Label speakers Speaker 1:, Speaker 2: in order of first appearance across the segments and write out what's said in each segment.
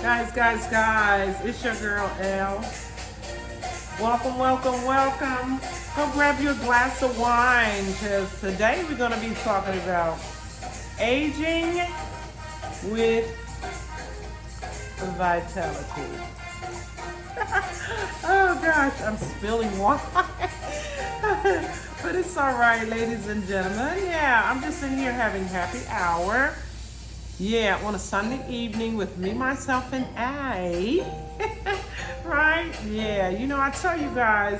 Speaker 1: Guys, it's your girl Elle. Welcome. Go grab your glass of wine because today we're going to be talking about aging with vitality. Oh gosh, I'm spilling wine. But it's all right, ladies and gentlemen. Yeah, I'm just in here having happy hour. Yeah, on a Sunday evening with me, myself, and I. Right? Yeah, I tell you guys,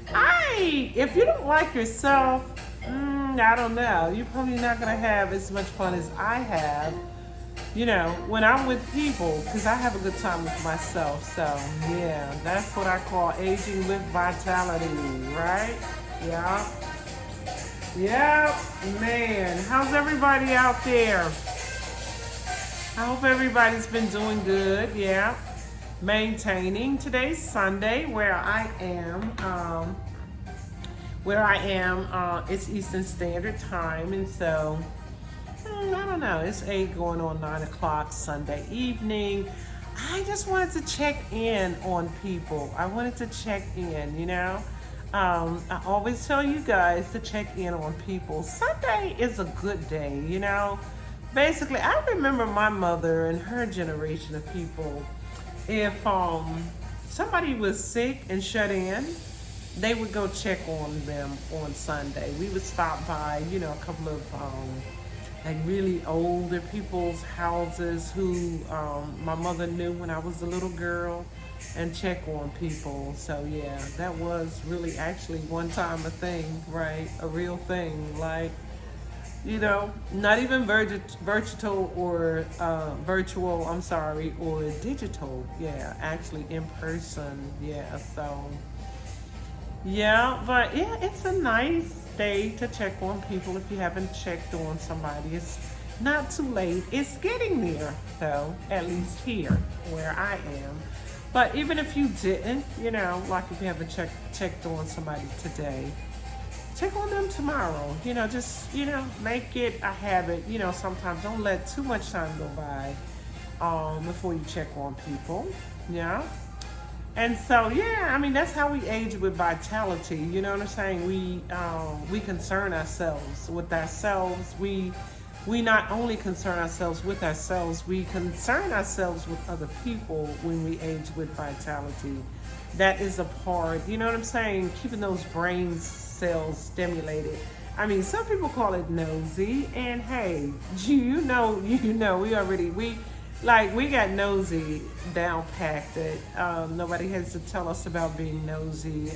Speaker 1: if you don't like yourself, I don't know. You're probably not going to have as much fun as I have, when I'm with people, because I have a good time with myself. So, yeah, that's what I call aging with vitality, right? Yeah. Yep, man. How's everybody out there? I hope everybody's been doing good, yeah. Maintaining. Today's Sunday where I am. It's Eastern Standard Time, and so, I don't know, it's 8 going on 9 o'clock Sunday evening. I just wanted to check in on people. I wanted to check in, I always tell you guys to check in on people. Sunday is a good day, Basically, I remember my mother and her generation of people. If somebody was sick and shut in, they would go check on them on Sunday. We would stop by, a couple of like really older people's houses who my mother knew when I was a little girl, and check on people. So yeah, that was really actually one time a thing, right? A real thing, like. Not even virtual or or digital. Yeah, actually in person. Yeah, so yeah, but yeah, it's a nice day to check on people if you haven't checked on somebody. It's not too late. It's getting there, though, at least here where I am. But even if you didn't, like if you haven't checked on somebody today, check on them tomorrow. Just, make it a habit. Sometimes don't let too much time go by before you check on people. Yeah. And so, yeah, that's how we age with vitality. You know what I'm saying? We concern ourselves with ourselves. We not only concern ourselves with ourselves, we concern ourselves with other people when we age with vitality. That is a part, you know what I'm saying? Keeping those brains cells stimulated. Some people call it nosy, and hey, we got nosy down packed. Nobody has to tell us about being nosy.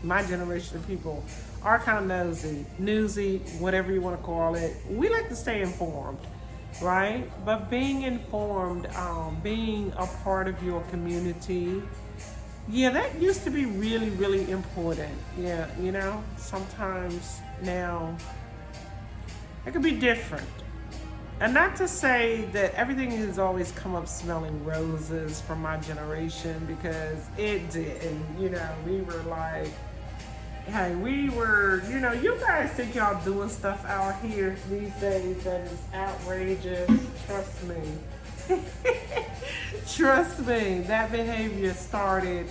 Speaker 1: My generation of people are kind of newsy, whatever you want to call it. We like to stay informed, right? But being informed, being a part of your community, yeah, that used to be really, really important. Yeah, sometimes now it could be different. And not to say that everything has always come up smelling roses from my generation, because it didn't. We were like, hey, you guys think y'all doing stuff out here these days that is outrageous. Trust me. Trust me, that behavior started,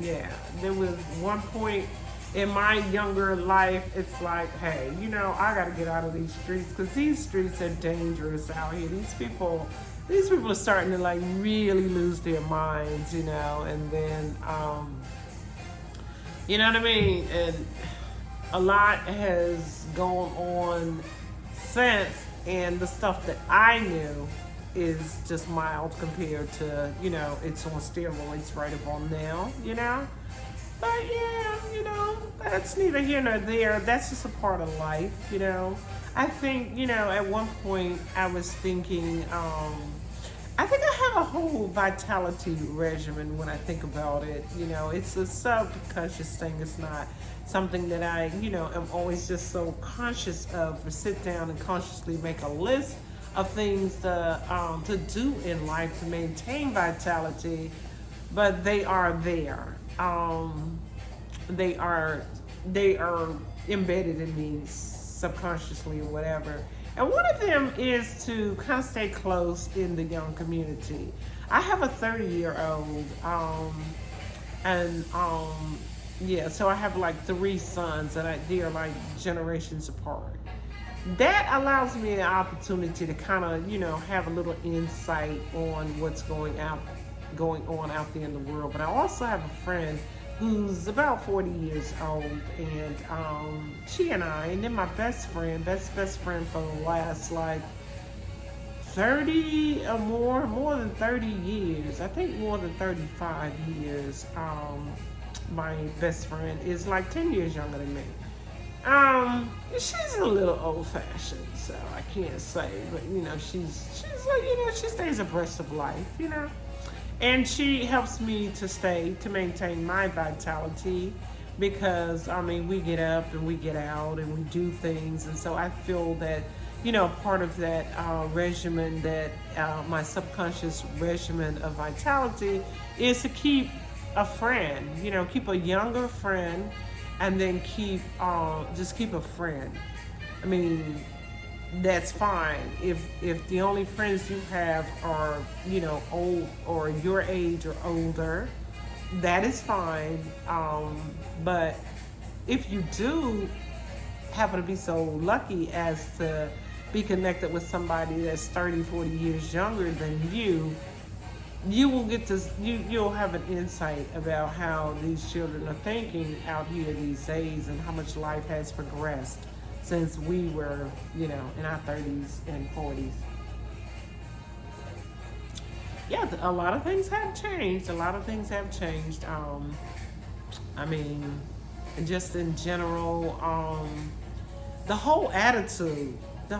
Speaker 1: there was one point in my younger life, it's like, hey, I gotta get out of these streets, because these streets are dangerous out here. These people are starting to like really lose their minds, and then, you know what I mean? And a lot has gone on since, and the stuff that I knew is just mild compared to, it's on steroids right about now, But yeah, that's neither here nor there. That's just a part of life, I think, at one point I was thinking, I think I have a whole vitality regimen when I think about it. It's a subconscious thing. It's not something that I, am always just so conscious of, or sit down and consciously make a list of things to do in life to maintain vitality, but they are there. They are embedded in me subconsciously or whatever. And one of them is to kind of stay close in the young community. I have a 30-year-old, and yeah, so I have like 3 sons, and they are like generations apart. That allows me an opportunity to kind of, have a little insight on what's going on out there in the world. But I also have a friend who's about 40 years old, and she and then my best friend for the last like 30 or more than 30 years, I think more than 35 years. My best friend is like 10 years younger than me. She's a little old-fashioned, so I can't say, but she's like, she stays abreast of life, and she helps me to maintain my vitality, because we get up and we get out and we do things, and so I feel that part of that regimen, that my subconscious regimen of vitality, is to keep a friend, keep a younger friend, and then just keep a friend. That's fine if the only friends you have are old or your age or older. That is fine. But if you do happen to be so lucky as to be connected with somebody that's 30, 40 years younger than you will get to, you'll have an insight about how these children are thinking out here these days, and how much life has progressed since we were, in our 30s and 40s. Yeah, a lot of things have changed. Just in general, the whole attitude, I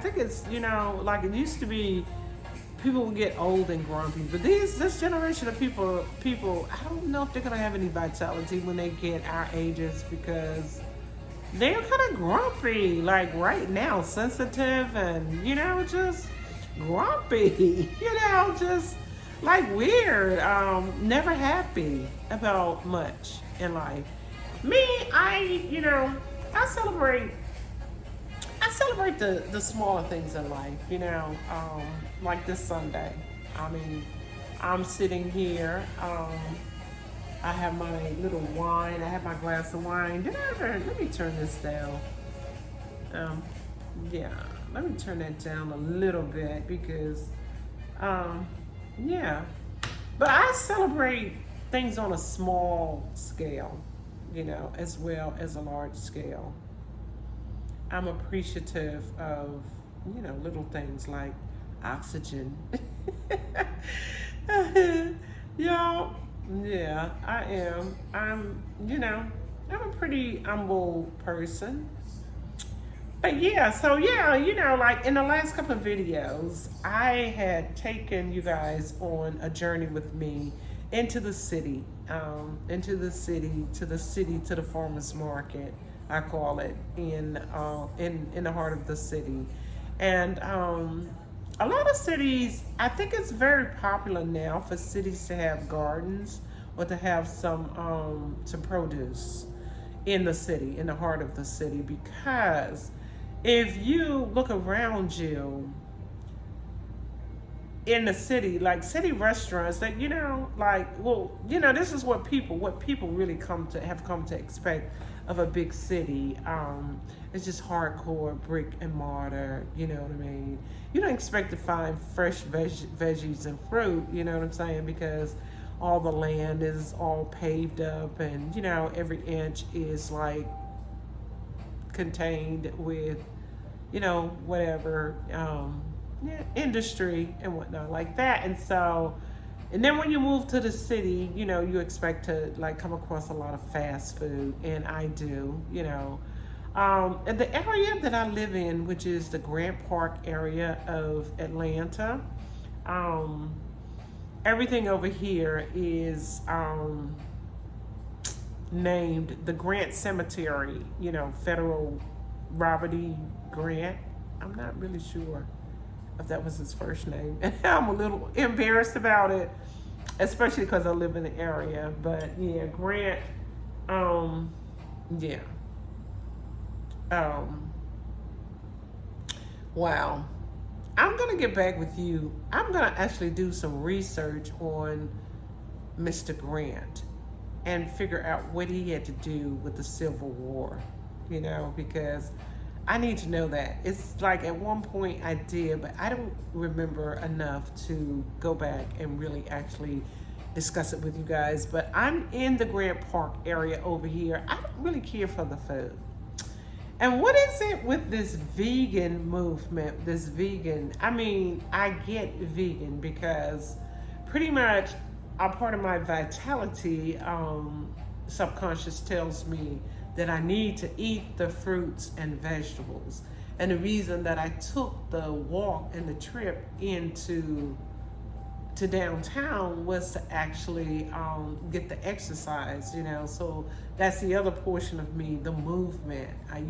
Speaker 1: think it's, like it used to be, people will get old and grumpy, but this generation of people, I don't know if they're gonna have any vitality when they get our ages, because they're kind of grumpy, like right now, sensitive, and just grumpy, just like weird, never happy about much in life. Me, I celebrate the smaller things in life, like this Sunday. I'm sitting here, I have my little wine, I have my glass of wine. Let me turn this down. Yeah, let me turn that down a little bit, because, yeah. But I celebrate things on a small scale, as well as a large scale. I'm appreciative of, little things like oxygen. Y'all, yeah, I am. I'm a pretty humble person. But yeah, so yeah, like in the last couple of videos, I had taken you guys on a journey with me into the city, to the farmer's market, I call it, in the heart of the city. And a lot of cities, I think it's very popular now for cities to have gardens, or to have some produce in the city, in the heart of the city, because if you look around you in the city, like city restaurants, that this is what people really have come to expect of a big city. It's just hardcore brick and mortar, you know what I mean? You don't expect to find fresh veggies and fruit, you know what I'm saying? Because all the land is all paved up, and every inch is like contained with whatever industry and whatnot like that. And then when you move to the city, you expect to like come across a lot of fast food, and I do, and the area that I live in, which is the Grant Park area of Atlanta, everything over here is named the Grant Cemetery, Federal Robert E. Grant. I'm not really sure if that was his first name. I'm a little embarrassed about it, especially because I live in the area. But yeah, Grant, yeah. Wow. I'm going to get back with you. I'm going to actually do some research on Mr. Grant and figure out what he had to do with the Civil War, because I need to know that. It's like at one point I did, but I don't remember enough to go back and really actually discuss it with you guys. But I'm in the Grant Park area over here. I don't really care for the food. And what is it with this vegan movement? I get vegan because pretty much a part of my vitality subconscious tells me that I need to eat the fruits and vegetables. And the reason that I took the walk and the trip to downtown was to actually get the exercise, So that's the other portion of me, the movement. I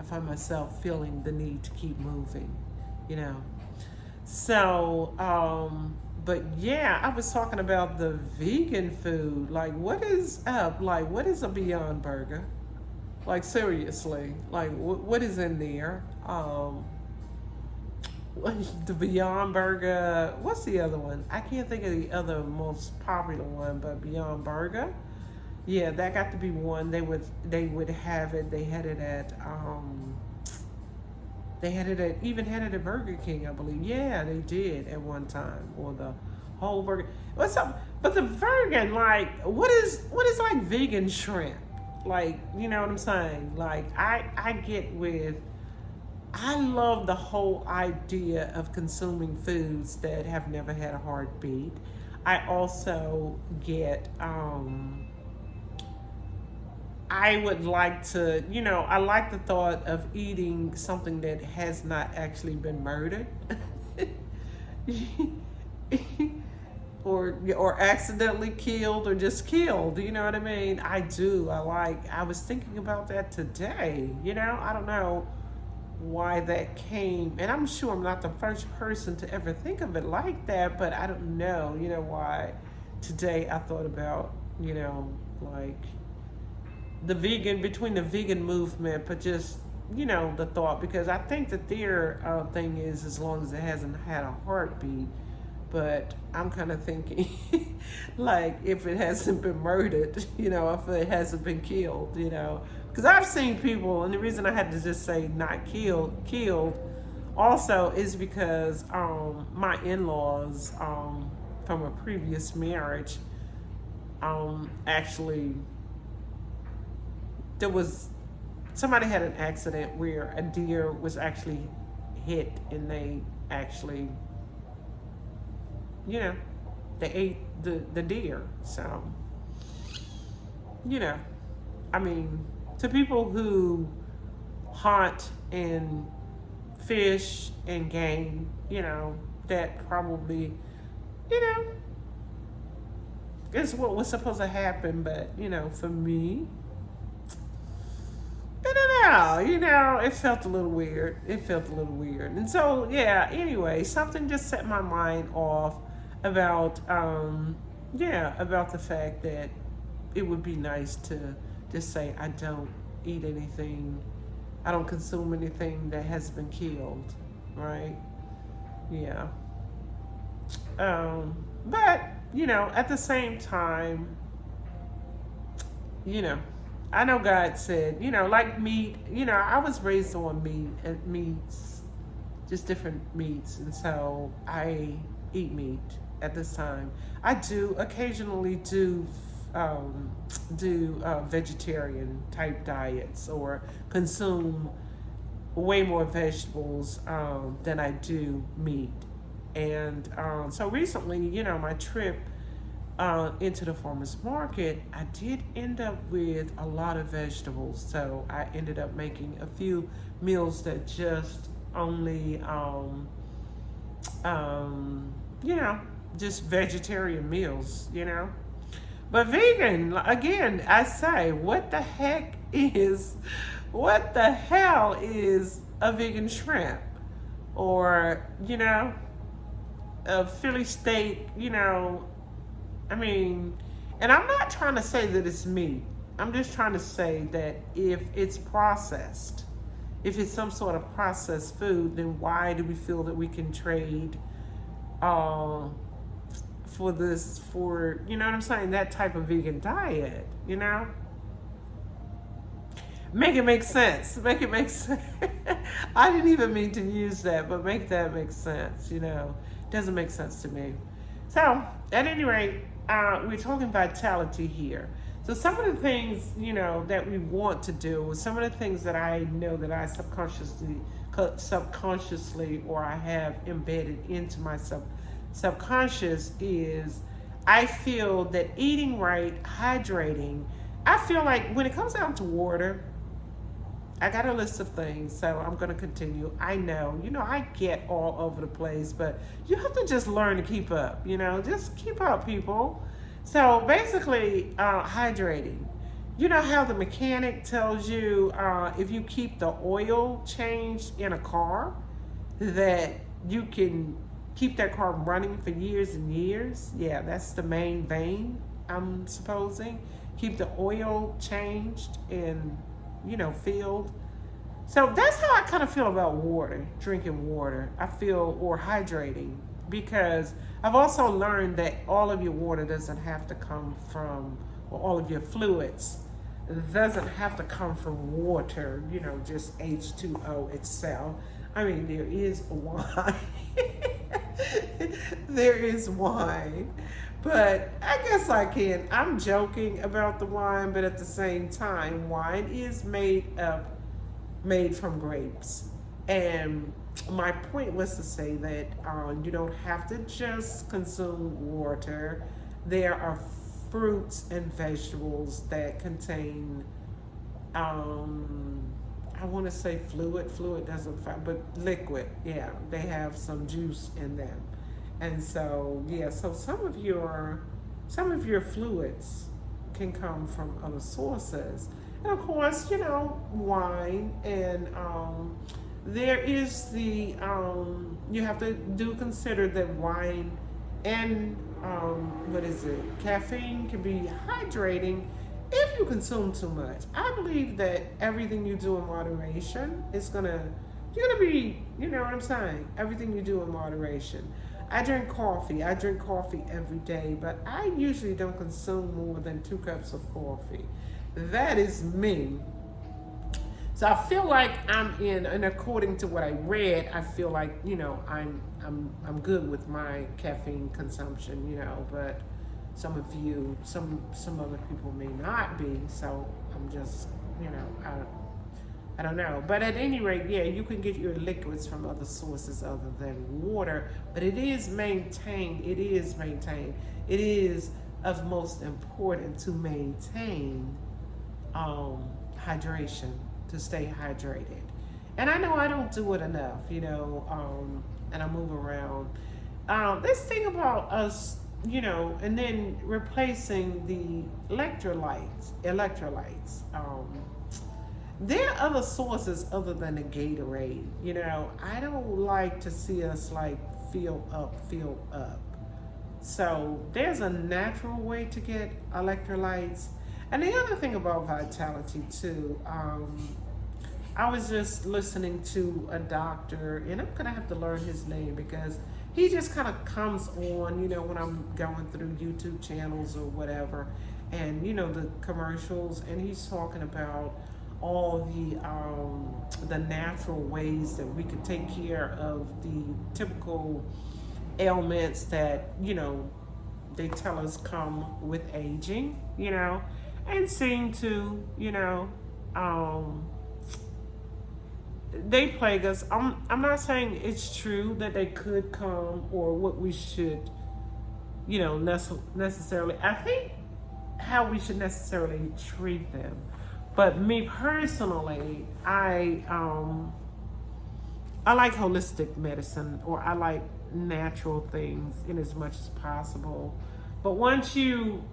Speaker 1: find myself feeling the need to keep moving, you know. So, but yeah, I was talking about the vegan food. Like, what is up? Like, what is a Beyond Burger? Like, seriously, like, what is in there? The Beyond Burger. What's the other one? I can't think of the other most popular one, but Beyond Burger. Yeah, that got to be one. They would have it. They had it at even had it at Burger King, I believe. Yeah, they did at one time, or the whole burger. What's up? But the vegan, like, what is like vegan shrimp? Like, you know what I'm saying? Like, I get with. I love the whole idea of consuming foods that have never had a heartbeat. I also get, I would like to, I like the thought of eating something that has not actually been murdered. or accidentally killed or just killed, you know what I mean? I was thinking about that today, I don't know why that came, and I'm sure I'm not the first person to ever think of it like that, but I don't know, why today I thought about, like between the vegan movement, but just, the thought, because I think that their thing is as long as it hasn't had a heartbeat, but I'm kind of thinking, like, if it hasn't been murdered, if it hasn't been killed, because I've seen people, and the reason I had to just say not killed, also is because my in-laws from a previous marriage, actually, somebody had an accident where a deer was actually hit, and they actually, they ate the deer. So, to people who hunt and fish and game, that probably, is what was supposed to happen. But, for me, I don't know, it felt a little weird. And so, yeah, anyway, something just set my mind off about, about the fact that it would be nice to just say, I don't eat anything, I don't consume anything that has been killed, right? Yeah. But, at the same time, I know God said, like meat, I was raised on meats, just different meats, and so I eat meat at this time. I do occasionally do vegetarian type diets, or consume way more vegetables than I do meat. And so recently, my trip into the farmer's market, I did end up with a lot of vegetables. So I ended up making a few meals that just only, just vegetarian meals, But vegan, again, I say, what the hell is a vegan shrimp? Or, a Philly steak, and I'm not trying to say that it's meat. I'm just trying to say that if it's processed, If it's some sort of processed food, then why do we feel that we can trade uh, for this, for, you know what I'm saying, that type of vegan diet, you know? Make it make sense. Make it make sense. I didn't even mean to use that, but make that make sense, you know? Doesn't make sense to me. So, at any rate, we're talking vitality here. So some of the things, you know, that we want to do, some of the things that I know that I subconsciously, or I have embedded into my subconscious is, I feel that eating right, hydrating, I feel like when it comes down to water, I got a list of things, so I'm going to continue. I know, you know, I get all over the place, but you have to just learn to keep up, you know, just keep up, people. So basically, hydrating. You know how the mechanic tells you if you keep the oil changed in a car, that you can keep that car running for years and years? Yeah, that's the main vein, I'm supposing. Keep the oil changed and, you know, filled. So that's how I kind of feel about water, drinking water. I feel, or hydrating, because I've also learned that all of your water doesn't have to come from, or all of your fluids doesn't have to come from water, you know, just H2O itself. I mean, there is wine. There is wine. But I guess I can. I'm joking about the wine, but at the same time, wine is made from grapes. And my point was to say that you don't have to just consume water. There are fruits and vegetables that contain, I want to say fluid doesn't, but liquid. Yeah, they have some juice in them. And so, yeah, so some of your fluids can come from other sources. And of course, you know, wine, and there is the, you have to consider that wine and, caffeine can be hydrating if you consume too much. I believe that everything you do in moderation is you're gonna be, you know what I'm saying? Everything you do in moderation. I drink coffee every day, but I usually don't consume more than 2 cups of coffee. That is me. So I feel like and according to what I read, I feel like, you know, I'm good with my caffeine consumption, you know, but some other people may not be. So I'm just, you know, I don't know. But at any rate, yeah, you can get your liquids from other sources other than water, but it is maintained. It is of most important to maintain hydration, to stay hydrated. And I know I don't do it enough, you know, and I move around. This thing about us, you know, and then replacing the electrolytes. There are other sources other than the Gatorade. You know, I don't like to see us like fill up. So there's a natural way to get electrolytes. And the other thing about vitality too, I was just listening to a doctor, and I'm gonna have to learn his name because he just kind of comes on, you know, when I'm going through YouTube channels or whatever, and you know, the commercials, and he's talking about all the natural ways that we could take care of the typical ailments that, you know, they tell us come with aging, you know, and seem to, you know, they plague us. I'm not saying it's true that they could come or what we should, you know, necessarily. I think how we should necessarily treat them. But me personally, I like holistic medicine, or I like natural things in as much as possible. But once you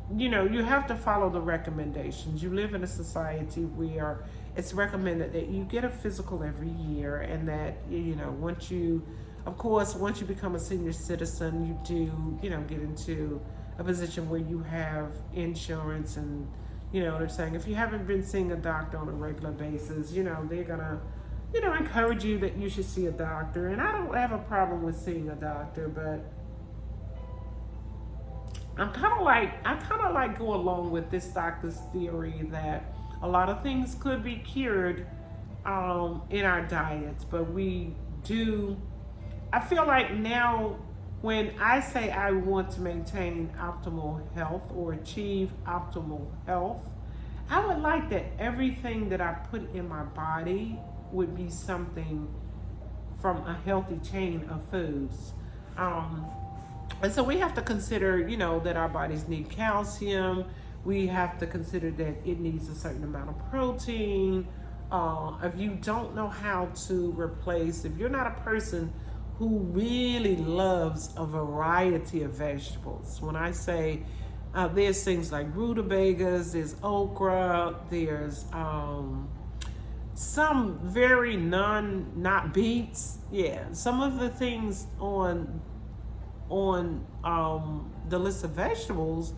Speaker 1: know, you have to follow the recommendations. You live in a society where it's recommended that you get a physical every year, and that, you know, once you become a senior citizen, you do, you know, get into a position where you have insurance, and They're saying if you haven't been seeing a doctor on a regular basis, they're gonna, encourage you that you should see a doctor. And I don't have a problem with seeing a doctor, but I kind of like go along with this doctor's theory that a lot of things could be cured in our diets, but we do. I feel like now, when I say I want to maintain optimal health or achieve optimal health, I would like that everything that I put in my body would be something from a healthy chain of foods. And so we have to consider, that our bodies need calcium. We have to consider that it needs a certain amount of protein. If you don't know how to replace, if you're not a person who really loves a variety of vegetables, when I say there's things like rutabagas, there's okra, there's some very not beets. Yeah, some of the things on the list of vegetables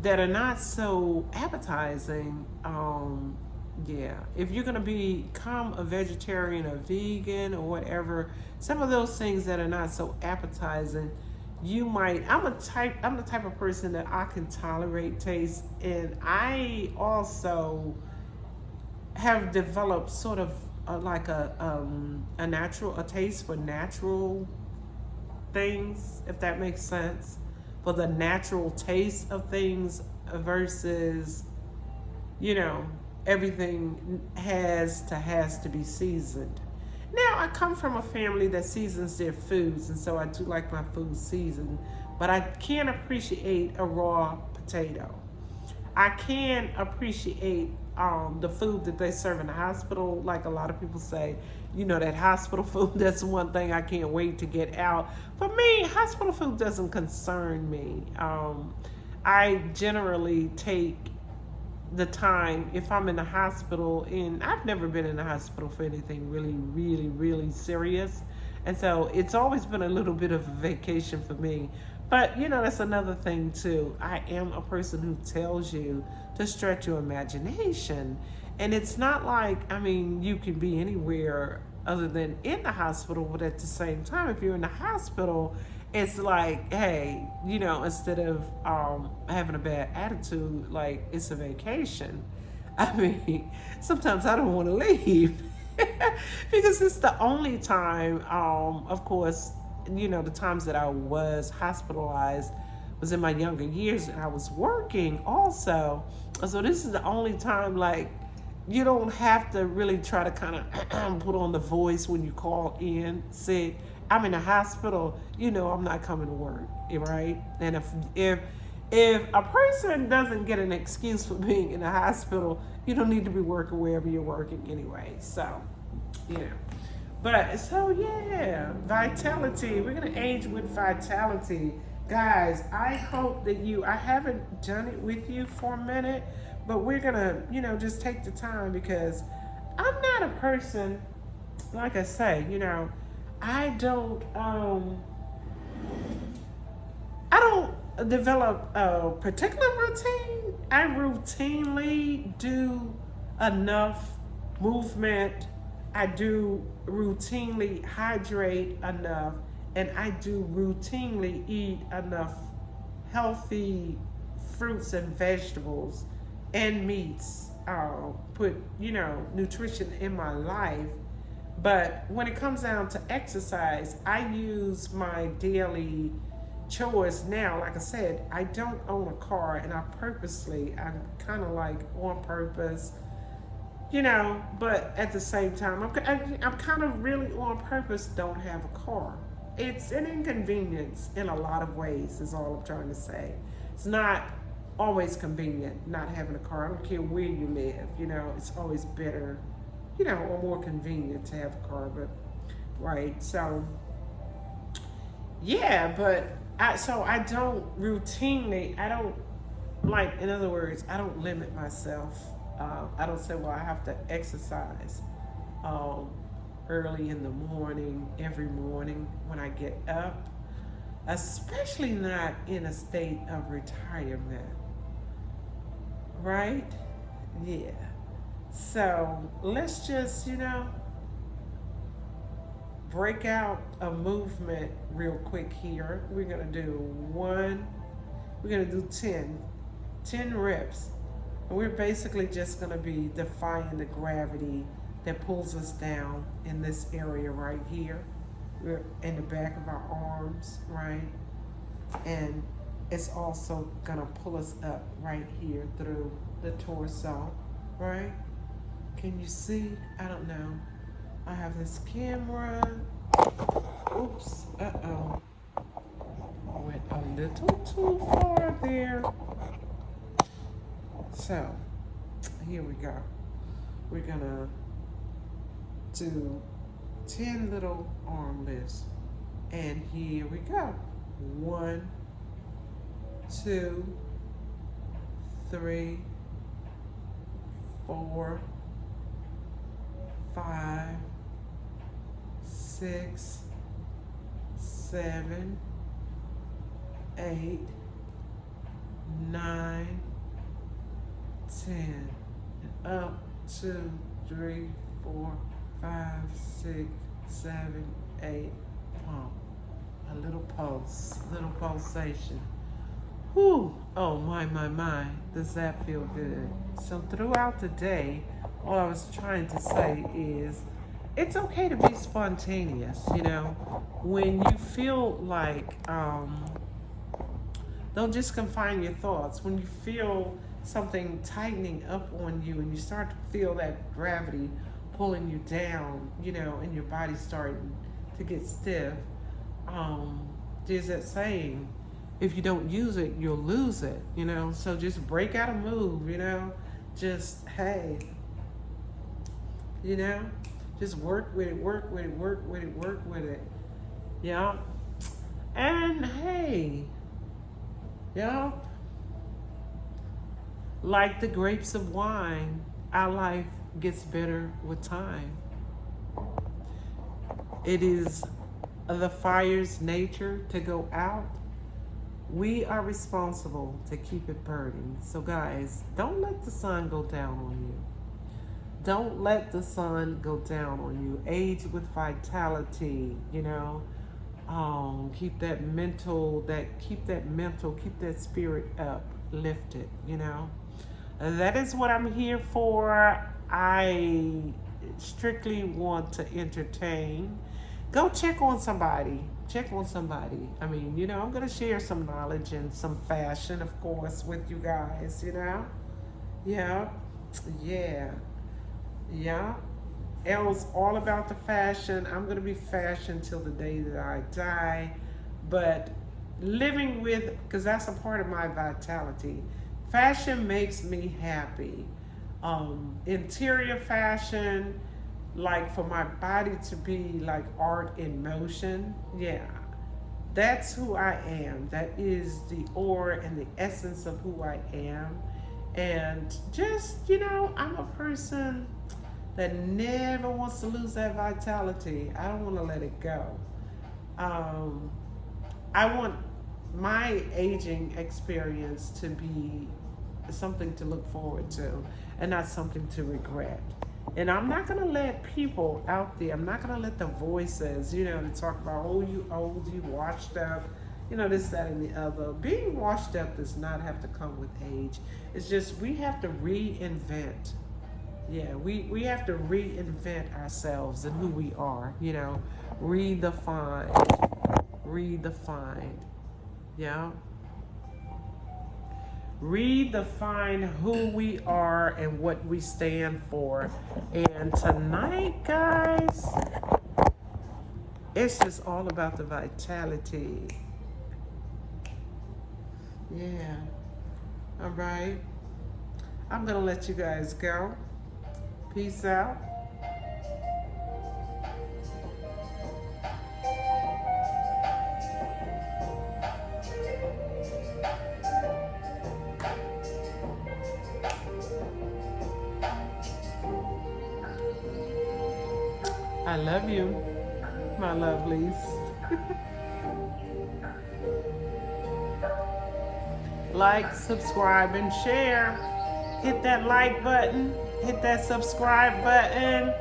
Speaker 1: that are not so appetizing. Yeah, if you're gonna become a vegetarian or vegan or whatever, some of those things that are not so appetizing, you might. I'm the type of person that I can tolerate taste, and I also have developed sort of like a taste for natural things, if that makes sense, for the natural taste of things versus, everything has to be seasoned. Now, I come from a family that seasons their foods, and so I do like my food seasoned, but I can't appreciate a raw potato. I can appreciate the food that they serve in the hospital. Like a lot of people say, that hospital food, that's one thing I can't wait to get out. For me, hospital food doesn't concern me. I generally take the time, if I'm in the hospital, and I've never been in the hospital for anything really, really, really serious. And so it's always been a little bit of a vacation for me. But, that's another thing too. I am a person who tells you to stretch your imagination. And it's not like, you can be anywhere other than in the hospital, but at the same time, if you're in the hospital, it's like, hey, instead of having a bad attitude, like it's a vacation. Sometimes I don't want to leave because it's the only time, of course, the times that I was hospitalized was in my younger years, and I was working also. So this is the only time, like, you don't have to really try to kind of put on the voice when you call in sick. I'm in the hospital, I'm not coming to work, right? And if a person doesn't get an excuse for being in the hospital, you don't need to be working wherever you're working anyway. So, But so yeah, vitality. We're gonna age with vitality, guys. I hope that I haven't done it with you for a minute, but we're gonna, just take the time, because I'm not a person, like I say, I don't develop a particular routine. I routinely do enough movement. I do routinely hydrate enough, and I do routinely eat enough healthy fruits and vegetables and meats. Put, nutrition in my life. But when it comes down to exercise, I use my daily chores now. Like I said, I don't own a car, and I'm kind of like on purpose, but at the same time, I'm kind of really on purpose don't have a car. It's an inconvenience in a lot of ways, is all I'm trying to say. It's not always convenient not having a car. I don't care where you live, it's always better, or more convenient to have a car, but right. So yeah, but I don't routinely, in other words, I don't limit myself. I don't say, well, I have to exercise early in the morning, every morning when I get up, especially not in a state of retirement. right? Yeah. So let's just, break out a movement real quick here. We're going to do we're going to do 10 reps. And we're basically just going to be defying the gravity that pulls us down in this area right here. We're in the back of our arms, right? And it's also going to pull us up right here through the torso, right? Can you see? I don't know. I have this camera. Oops. Uh-oh. I went a little too far there. So, here we go. We're going to do 10 little arm lifts. And here we go. 1, 2, 3, 4, 5, 6, 7, 8, 9, 10. And up, 2, 3, 4, 5, 6, 7, 8. Pump. A little pulse, little pulsation. Whew. Oh my. Does that feel good? So throughout the day, all I was trying to say is it's okay to be spontaneous, when you feel like, don't just confine your thoughts. When you feel something tightening up on you and you start to feel that gravity pulling you down, and your body starting to get stiff, there's that saying, if you don't use it, you'll lose it, so just break out a move, just, hey, just work with it. Yeah. And hey, yeah, like the grapes of wine, our life gets better with time. It is the fire's nature to go out. We are responsible to keep it burning. So guys, don't let the sun go down on you. Don't let the sun go down on you. Age with vitality, keep that mental, keep that spirit up, lifted, That is what I'm here for. I strictly want to entertain. Go check on somebody. I mean, I'm going to share some knowledge and some fashion, of course, with you guys, Yeah. Elle's all about the fashion. I'm going to be fashion till the day that I die. But living with, because that's a part of my vitality. Fashion makes me happy. Interior fashion, like for my body to be like art in motion. Yeah. That's who I am. That is the aura and the essence of who I am. And just, I'm a person that never wants to lose that vitality. I don't want to let it go. I want my aging experience to be something to look forward to and not something to regret. And I'm not going to let people out there, I'm not going to let the voices, to talk about, oh, you old, you washed up, this, that, and the other. Being washed up does not have to come with age. It's just we have to reinvent. Yeah, we have to reinvent ourselves and who we are, redefined. Yeah. Redefine who we are and what we stand for. And tonight, guys, it's just all about the vitality. Yeah. All right. I'm going to let you guys go. Peace out. I love you, my lovelies. Like, subscribe, and share. Hit that like button, hit that subscribe button.